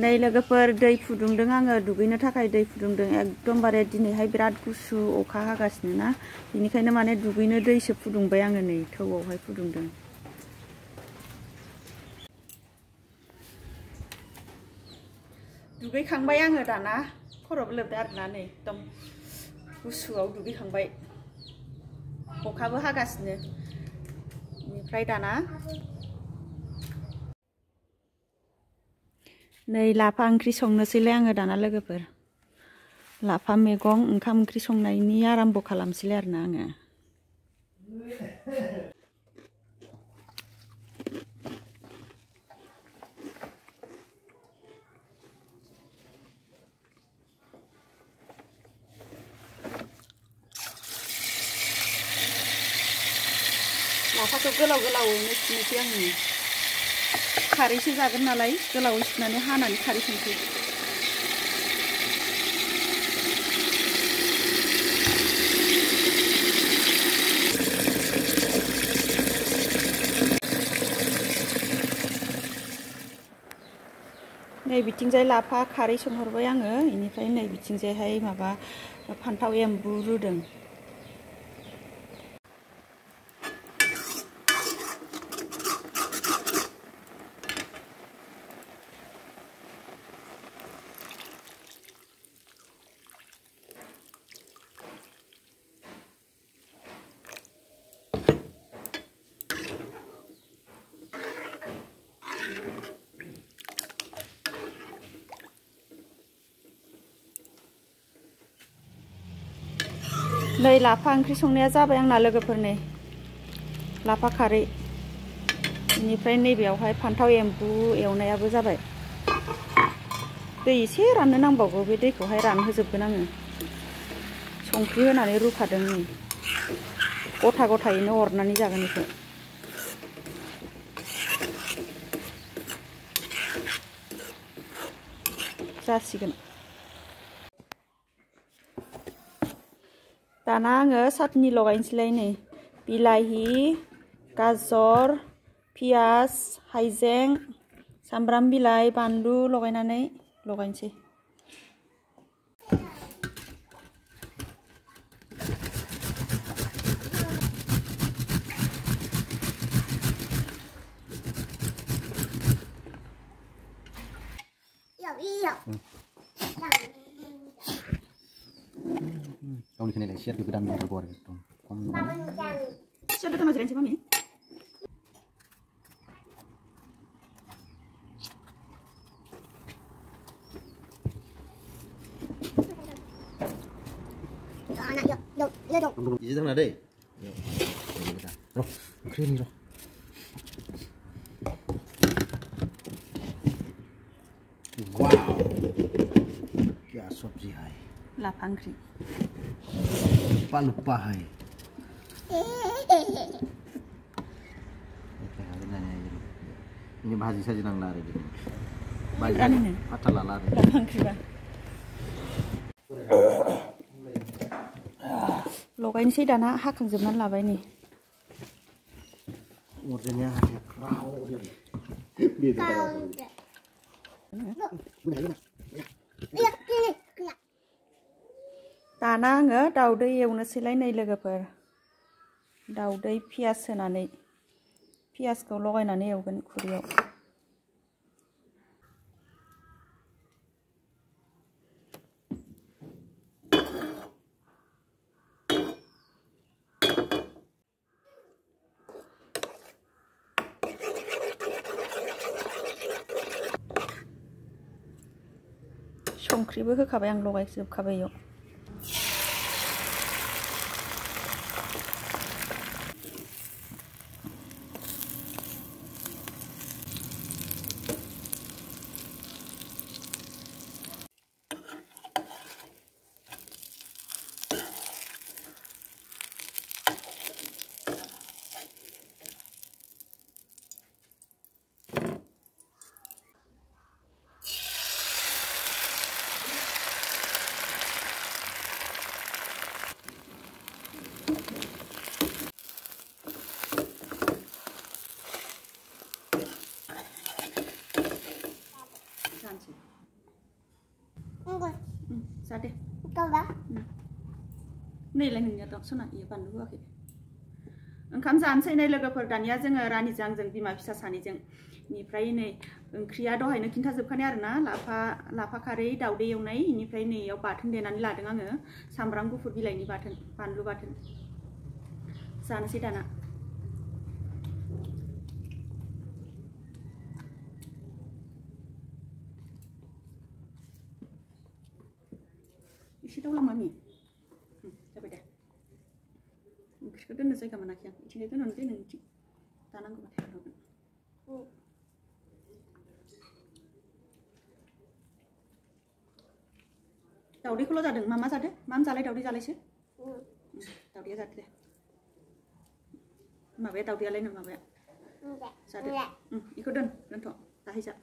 नै लोगोफोर दै फुदुंदों आङो दुगैनो थाखाय दै फुदुंदों एकदमबारे दिनैहाय बिराद गुसु अखा हागासिनो ना बेनिखायनो माने दुगैनो दैसो फुदुंबाय आङो नै थौआवहाय फुदुंदों दुगैखांबाय आङो दाना खर'बो लोबदो आरोना नै एकदम गुसुआव दुगैखांबाय अखाबो हागासिनो बेनिफ्राय दाना नै लाफा ओंख्रि संनोसैलाय आङो दाना लोगोफोर लाफा मैगं ओंखाम ओंख्रि संनायनि आराम्भ खालामसैलाय आरोना आङो लाफाखौ गोलाव गोलावैनो सुनोसै आङो खारैसो जागोन नालाय गोलावै सुनानै हानानै खारै संसै नै बिथिंजाय लाफा खारै संहरबाय आङो बेनिफ्राय नै बिथिंजायहाय माबा फान्थाव एम्बु रुदों नै लाफा ओंख्रि संनाया जाबाय आंना लोगोफोर नै लाफा खारै बेनिफ्राय नैबेयावहाय फान्थाव एम्बु एवनायाबो जाबाय दै एसे राननो नांबावगौ बे दैखौहाय रानहोजोबगोन आङो संख्रि होनानै रुखादों नै गथा गथायैनो अरनानै जागोन बेखौ जासिगोन दाना आङो साटनि लगायनोसैलाय नै बिलाहि गाजर पियाज हाइजें सामब्राम बिलाइ बानलु लगायनानै लगायनोसै Kamu di sini lihat share juga dan mau keluar gitu. Siapa tuh mas Rensi mami? Di sana deh. Roh, keren nih roh. Wow. क्या सब्जी है लाफा ओंख्रि lupa hai ini bahasa saja nang lari gitu bahasa patah lari लाफा ओंख्रिबा लगायनोसै दाना हाखांजोबनानै लाबाय नै modelnya kerau दाना आङो दाउदै एवनोसैलाय नै लोगोफोर दाउदै पियास होनानै पियासखौ लगायनानै एवगोन खुरैयाव संख्रिबो होखाबाय आं लगायजोबखाबाय इयाव नैलाय नोंनिया दं सना इयो बानलु होआखै ओंखाम जानोसै नै लोगोफोर दानिया जोङो रानिजों आंजों बिमा फिसा सानैजों इनिफ्राय नै ओंख्रिया दहायनो खिन्थाजोबखानाय आरोना लाफा खारै दाउदै एवनाय इनिफ्राय नै इयाव बाथोन देनानै लादों आङो सामब्राम गुफुर बिलाइनि बाथोन बानलु बाथोन जानोसै दाना एसे दावला मामि जाबाय दे ओंख्रिखौ दोननो जायगा मोनाखै आं इथिंजाय दोननो दे नोंथिं दानांगौबाथाय हरगोन दाउदैखौल' जादों मा जादों मा जालाय दाउदै जालायसो दाउदैया जादो दे माबाया दाउदैयालाय नों माबाया जादो इखौ दोनथ' दाहाय जा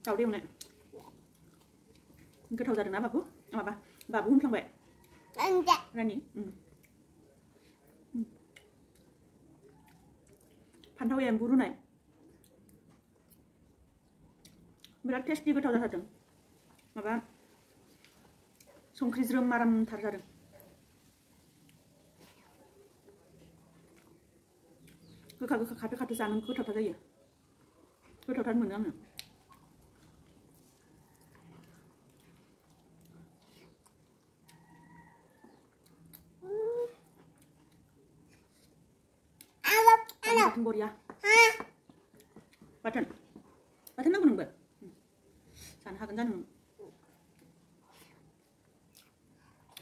दाउदै एवनाय गोथाव जादोंना बाबु माबा बाबु होनफ्लांबाय रानि फान्थाव एम्बु रुनाय बिराद टेस्टि गोथाव जाथारदों माबा संख्रि ज्रोम आरामथार जादों गोखा गोखा खाथो खाथो जानो गोथावथार जायो गोथावथार मोनो आङो बाथोन बरिया बाथोन नांगौ नोंबो जानो हागोन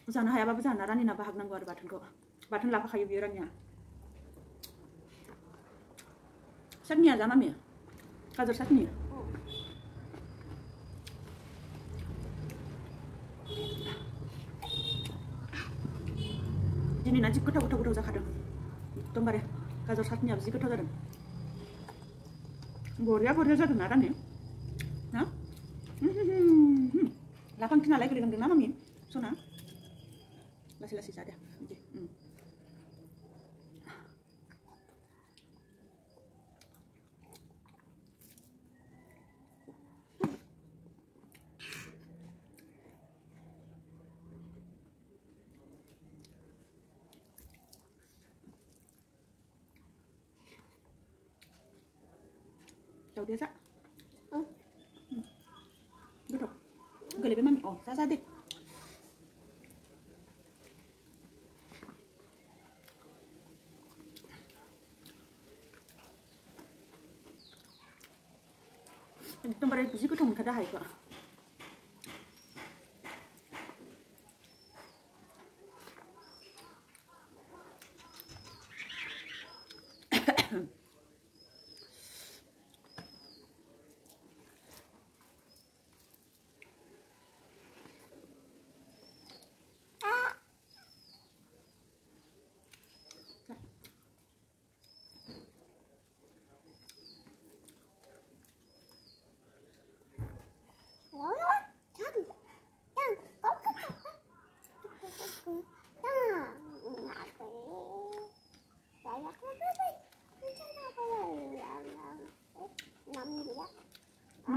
जानो हायाबाबो जाना रानिना बाहाग नांगौ आरो बाथोनखौ बाथोन लाफाखायो बियो रानिया चटनिया जा मामि गाजर चटनि दिनैना जि गोथाव जाखादों एकदमबारे गाजर चटनियाबो जि गोथाव जादों बरिया जादों ना रानि ना लाफा ओंख्रि नालाय गोलैलांदों ना मामि सना लासै जादे बिदि दाउदैया जा गोथाव गोलैबाय मामि जा दे एकदमबारे जि गोथाव मोनखादो हायखौ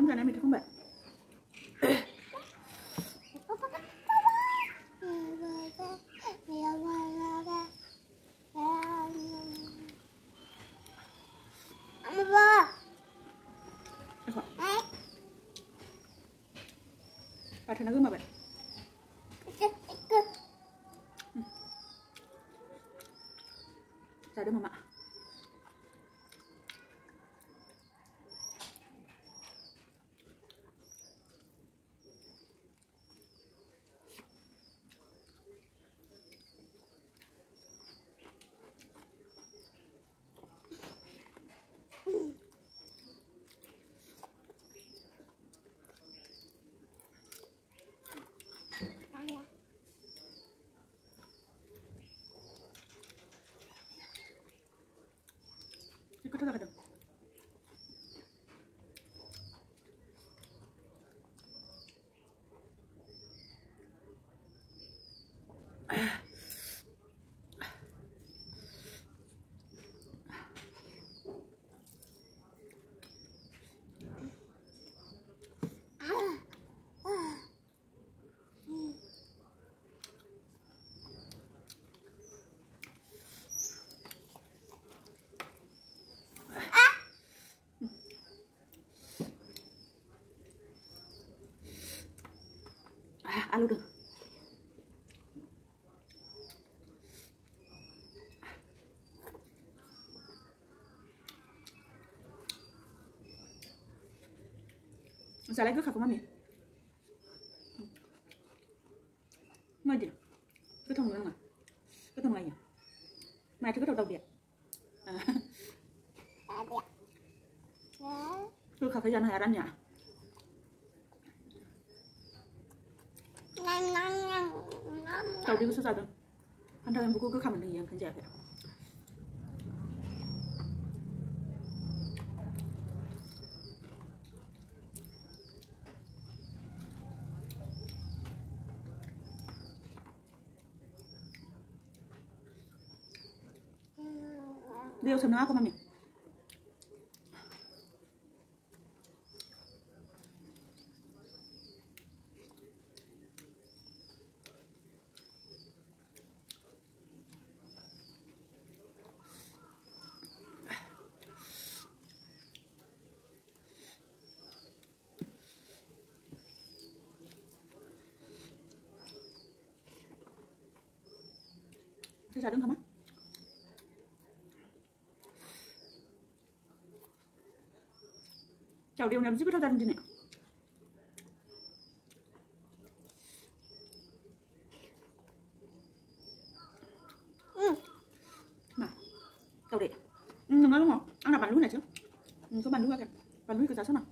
जानाय मेथाइ खनबाय बाथोना गोमाबाय जादो मामा गोथाव जाखादों जालाय गोखाखौ मामि मायदि गोथाव मोनो नामा गोथाव लायो माथो गोथाव दावदैया गोखाखौ जानो हाया रानिया दावदैखौसो जादों फान्थाव एम्बुखौ गोखा मोनदों इयो ओंखायनो जायाखै दैयाव सोमनाङा आंखौ मामि जादों खोमा दावदै एवनायाबो जि गोथाव जादों दिनै मा दावदै नोंना दङ आंना बानलु होनायसो नोंखौ बानलु होआखै बानलु होखो जासोना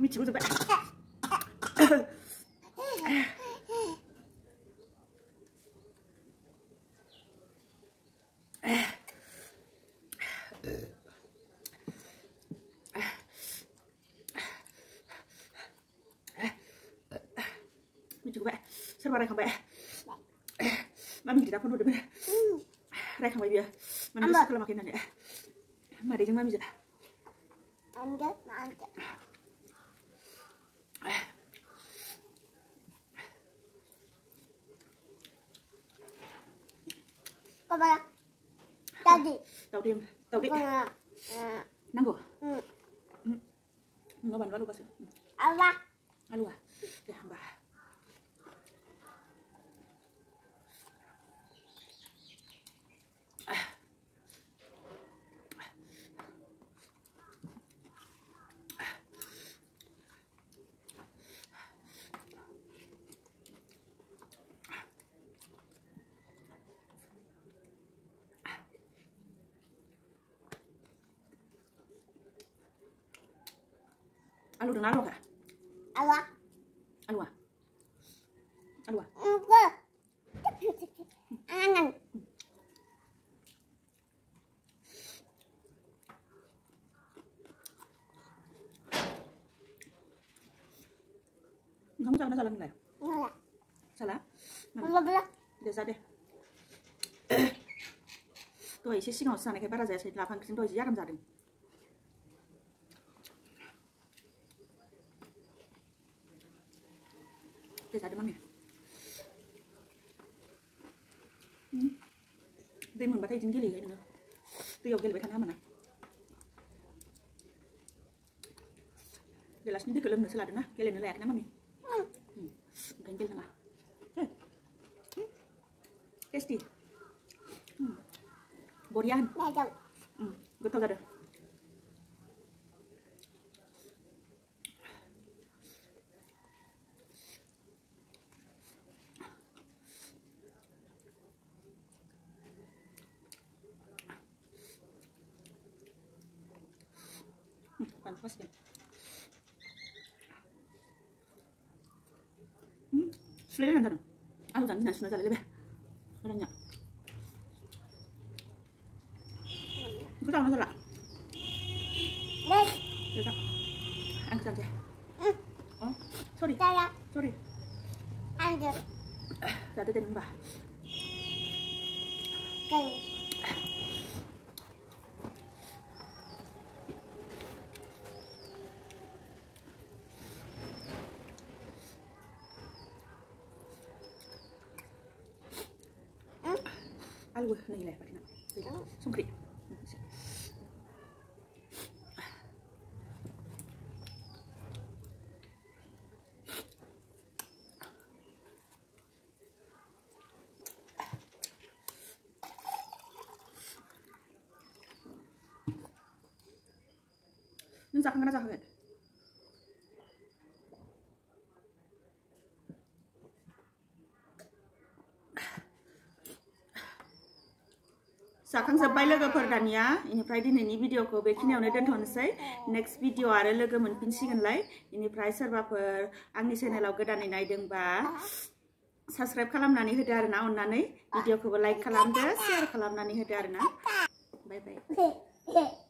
मिथिबोजोब्बाय मिथिबोबाय सोरबा रायखांबाय मामि गिदिरा फन हरदोंमोन रायखांबाय बियो माने गोसो खालामाखै होननानै मादैजों मामिजों दावदै नांगौ नोंनाव बानलु आलुबासो आलुआ दे होमबा Alu dengan alu kah? Alu. Alu. Alu. Angan. Kamu jangan salah nilai. Enggak. Salah? Enggak. Biasa deh. Tuh isi sih nggak usah nih kayak para saya 8 kesini tuh isi ya kan jadi. Biasa deh mami. Đây mình bắt thấy chính cái gì vậy nữa. Tôi yêu cái bài thằng mà nè. Để là những cái lần nữa sẽ là được nè. Cái lần nữa lẹt nè mami. Cái lần nữa. Tasty. Borian. Betul ada. Panas ya. Selera kan? Aku jangan nasi nasi lebih. Orangnya. Aku tahu masalah. Ya tak. Angkat saja. Oh, sorry. Sorry. Angkat. Tadi tadi mbak. Algo nih lah, pakai nak. Sungkri. जाखांगोन ना जाखांगोन जाखांजोब्बाय लोगोफोर दानिया इनिफ्राय दिनैनि भिडिअखौ बेखिनियावनो दोनथ'नोसै नेक्स्ट भिडिअ आरो लोगो मोनफिनसिगोनलाय इनिफ्राय सोरबाफोर आंनि चेनेलाव गोदानै नायदोंबा साबस्क्राइब खालामनानै होदो आरोना अननानै भिडिअखौबो लाइक खालामदो शेयार खालामनानै होदो आरोना बाय बाय